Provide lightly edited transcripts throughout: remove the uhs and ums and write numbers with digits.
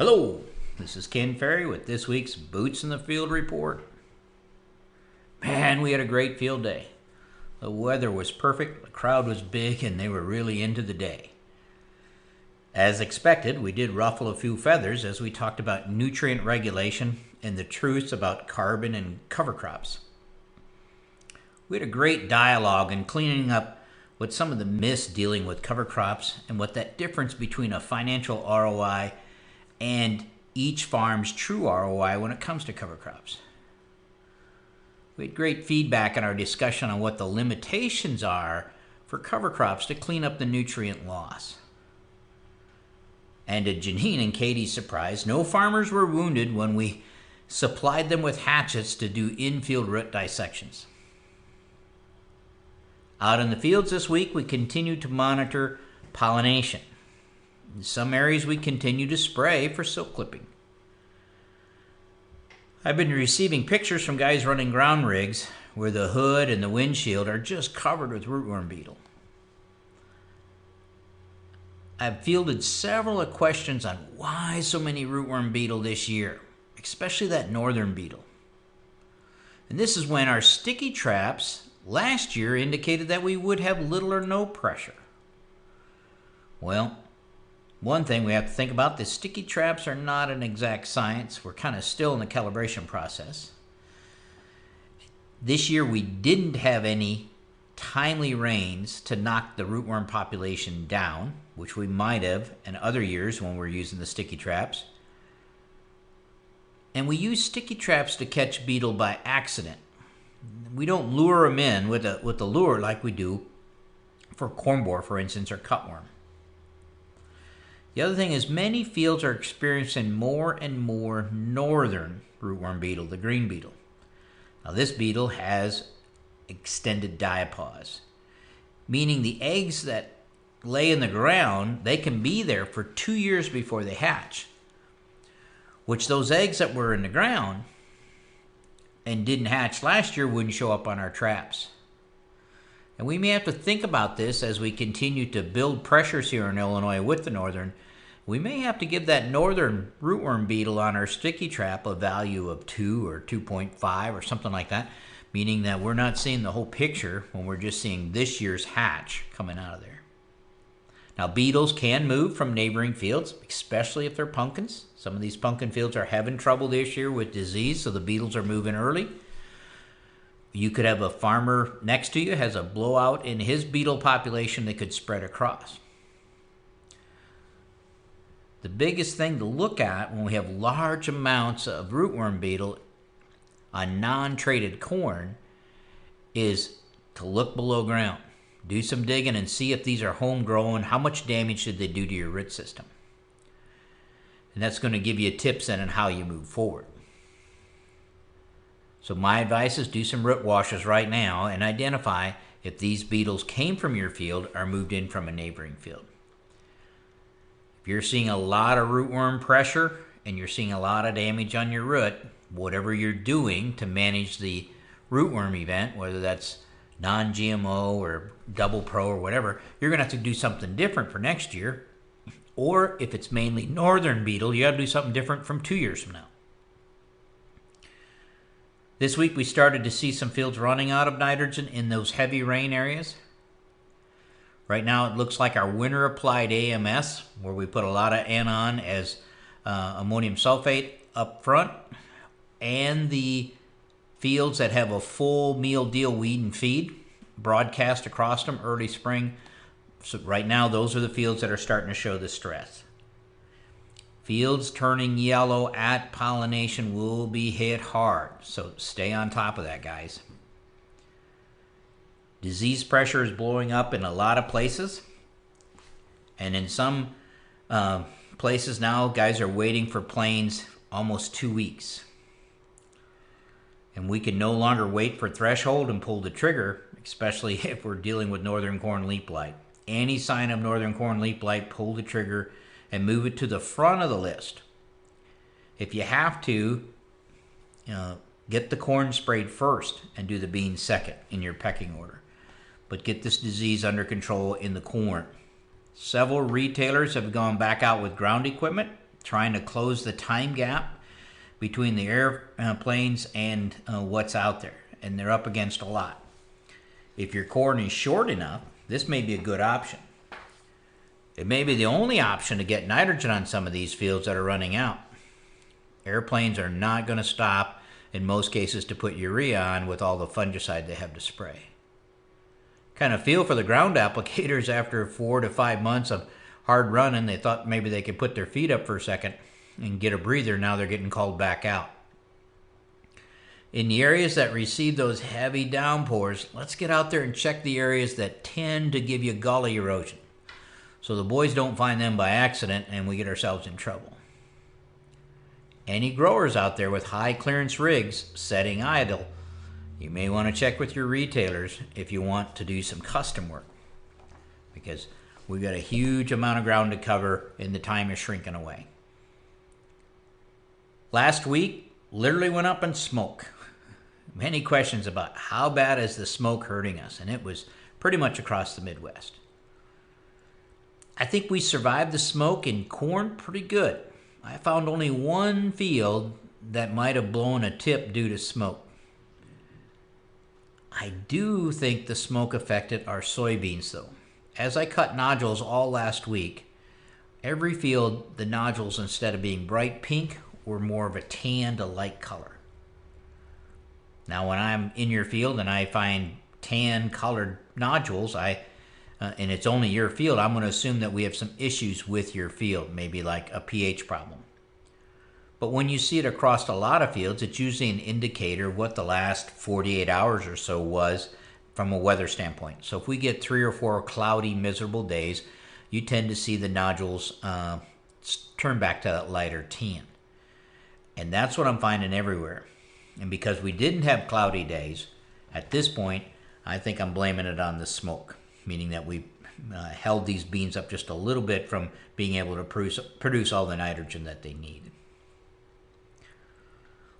Hello, this is Ken Ferrie with this week's Boots in the Field report. Man, we had a great field day. The weather was perfect, the crowd was big, and they were really into the day. As expected, we did ruffle a few feathers as we talked about nutrient regulation and the truths about carbon and cover crops. We had a great dialogue in cleaning up what some of the myths dealing with cover crops and what that difference between a financial ROI and each farm's true ROI when it comes to cover crops. We had great feedback in our discussion on what the limitations are for cover crops to clean up the nutrient loss. And to Janine and Katie's surprise, no farmers were wounded when we supplied them with hatchets to do in-field root dissections. Out in the fields this week, we continued to monitor pollination. In some areas, we continue to spray for silk clipping. I've been receiving pictures from guys running ground rigs where the hood and the windshield are just covered with rootworm beetle. I've fielded several questions on why so many rootworm beetle this year, especially that northern beetle. And this is when our sticky traps last year indicated that we would have little or no pressure. Well, one thing we have to think about, the sticky traps are not an exact science. We're kind of still in the calibration process. This year we didn't have any timely rains to knock the rootworm population down, which we might have in other years when we're using the sticky traps. And we use sticky traps to catch beetle by accident. We don't lure them in with the lure like we do for corn borer, for instance, or cutworm. The other thing is many fields are experiencing more and more northern rootworm beetle, the green beetle. Now this beetle has extended diapause, meaning the eggs that lay in the ground, they can be there for 2 years before they hatch, which those eggs that were in the ground and didn't hatch last year wouldn't show up on our traps. And we may have to think about this as we continue to build pressures here in Illinois with the northern. We may have to give that northern rootworm beetle on our sticky trap a value of 2 or 2.5 or something like that, meaning that we're not seeing the whole picture when we're just seeing this year's hatch coming out of there. Now, beetles can move from neighboring fields, especially if they're pumpkins. Some of these pumpkin fields are having trouble this year with disease, so the beetles are moving early. You could have a farmer next to you has a blowout in his beetle population that could spread across. The biggest thing to look at when we have large amounts of rootworm beetle on non-traded corn is to look below ground. Do some digging and see if these are homegrown. How much damage did they do to your root system? And that's going to give you tips on how you move forward. So my advice is do some root washes right now and identify if these beetles came from your field or moved in from a neighboring field. If you're seeing a lot of rootworm pressure and you're seeing a lot of damage on your root, whatever you're doing to manage the rootworm event, whether that's non-GMO or double pro or whatever, you're going to have to do something different for next year. Or if it's mainly northern beetle, you got to do something different from 2 years from now. This week we started to see some fields running out of nitrogen in those heavy rain areas. Right now it looks like our winter applied AMS, where we put a lot of anon as ammonium sulfate up front, and the fields that have a full meal deal weed and feed broadcast across them early spring. So right now those are the fields that are starting to show the stress. Fields turning yellow at pollination will be hit hard, so stay on top of that, guys. Disease pressure is blowing up in a lot of places, and in some places now, guys are waiting for planes almost 2 weeks. And we can no longer wait for threshold and pull the trigger, especially if we're dealing with northern corn leaf blight. Any sign of northern corn leaf blight, pull the trigger and move it to the front of the list. If you have to, get the corn sprayed first and do the beans second in your pecking order. But get this disease under control in the corn. Several retailers have gone back out with ground equipment trying to close the time gap between the airplanes and what's out there, and they're up against a lot. If your corn is short enough, this may be a good option. It may be the only option to get nitrogen on some of these fields that are running out. Airplanes are not going to stop, in most cases, to put urea on with all the fungicide they have to spray. Kind of feel for the ground applicators after 4 to 5 months of hard running. They thought maybe they could put their feet up for a second and get a breather. Now they're getting called back out. In the areas that receive those heavy downpours, let's get out there and check the areas that tend to give you gully erosion, so the boys don't find them by accident and we get ourselves in trouble. Any growers out there with high clearance rigs setting idle, you may want to check with your retailers if you want to do some custom work, because we've got a huge amount of ground to cover and the time is shrinking away. Last week, literally went up in smoke. Many questions about how bad is the smoke hurting us, and it was pretty much across the Midwest. I think we survived the smoke in corn pretty good. I found only one field that might have blown a tip due to smoke. I do think the smoke affected our soybeans though. As I cut nodules all last week, every field, the nodules, instead of being bright pink, were more of a tan to light color. Now when I'm in your field and I find tan colored nodules, and it's only your field, I'm going to assume that we have some issues with your field, maybe like a pH problem. But when you see it across a lot of fields, it's usually an indicator of what the last 48 hours or so was from a weather standpoint. So if we get 3 or 4 cloudy, miserable days, you tend to see the nodules turn back to that lighter tan. And that's what I'm finding everywhere. And because we didn't have cloudy days, at this point, I think I'm blaming it on the smoke, meaning that we held these beans up just a little bit from being able to produce all the nitrogen that they need.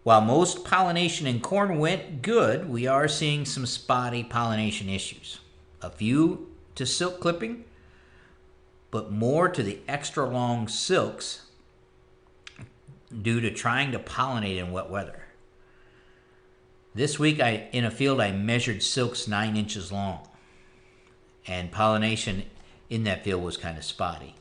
While most pollination in corn went good, we are seeing some spotty pollination issues. A few to silk clipping, but more to the extra long silks due to trying to pollinate in wet weather. This week in a field I measured silks 9 inches long, and pollination in that field was kind of spotty.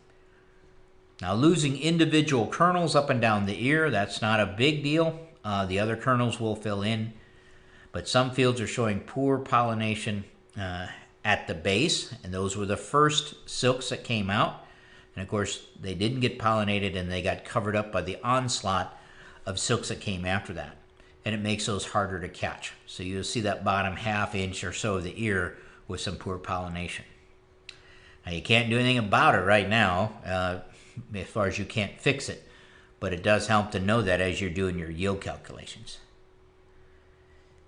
Now losing individual kernels up and down the ear, that's not a big deal. The other kernels will fill in, but some fields are showing poor pollination at the base, and those were the first silks that came out. And of course, they didn't get pollinated and they got covered up by the onslaught of silks that came after that. And it makes those harder to catch. So you'll see that bottom half inch or so of the ear with some poor pollination. Now you can't do anything about it right now, as far as you can't fix it, but it does help to know that as you're doing your yield calculations.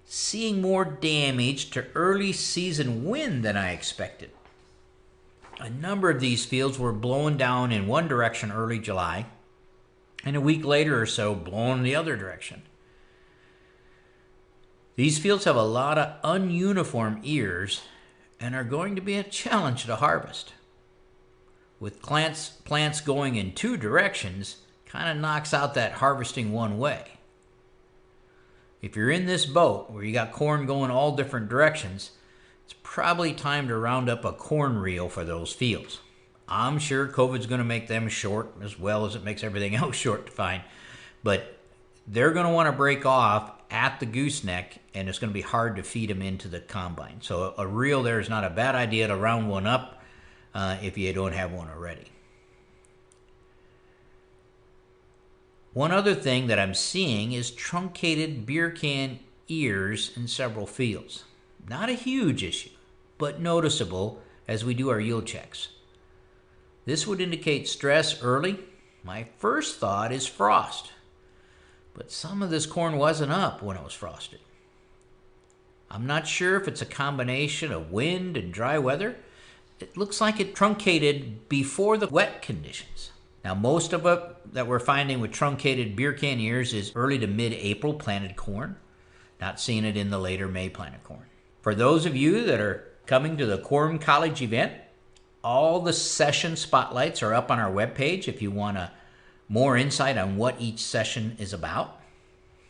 Seeing more damage to early season wind than I expected. A number of these fields were blown down in one direction early July, and a week later or so blown in the other direction. These fields have a lot of ununiform ears and are going to be a challenge to harvest. With plants going in 2 directions, kind of knocks out that harvesting one way. If you're in this boat where you got corn going all different directions, it's probably time to round up a corn reel for those fields. I'm sure COVID's going to make them short as well as it makes everything else short to find, but they're going to want to break off at the gooseneck, and it's going to be hard to feed them into the combine. So a reel there is not a bad idea to round one up if you don't have one already. One other thing that I'm seeing is truncated beer can ears in several fields. Not a huge issue, but noticeable as we do our yield checks. This would indicate stress early. My first thought is frost, but some of this corn wasn't up when it was frosted. I'm not sure if it's a combination of wind and dry weather. It looks like it truncated before the wet conditions. Now, most of it that we're finding with truncated beer can ears is early to mid-April planted corn. Not seeing it in the later May planted corn. For those of you that are coming to the Corn College event, all the session spotlights are up on our webpage if you want to more insight on what each session is about.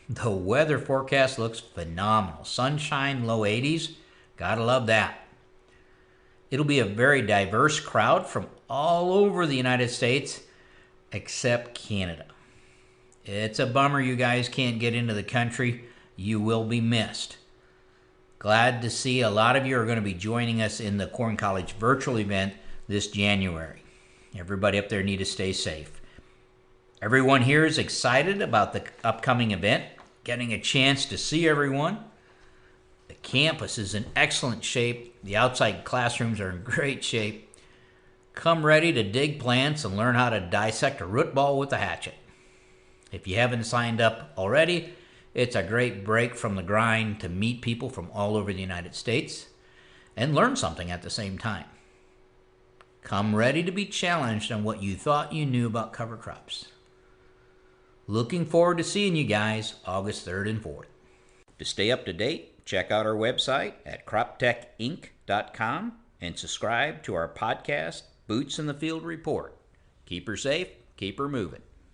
The weather forecast looks phenomenal. Sunshine, low 80s. Gotta love that. It'll be a very diverse crowd from all over the United States, except Canada. It's a bummer you guys can't get into the country. You will be missed. Glad to see a lot of you are going to be joining us in the Corn College virtual event this January. Everybody up there need to stay safe. Everyone here is excited about the upcoming event, getting a chance to see everyone. The campus is in excellent shape. The outside classrooms are in great shape. Come ready to dig plants and learn how to dissect a root ball with a hatchet. If you haven't signed up already, it's a great break from the grind to meet people from all over the United States and learn something at the same time. Come ready to be challenged on what you thought you knew about cover crops. Looking forward to seeing you guys August 3rd and 4th. To stay up to date, check out our website at croptechinc.com and subscribe to our podcast, Boots in the Field Report. Keep her safe, keep her moving.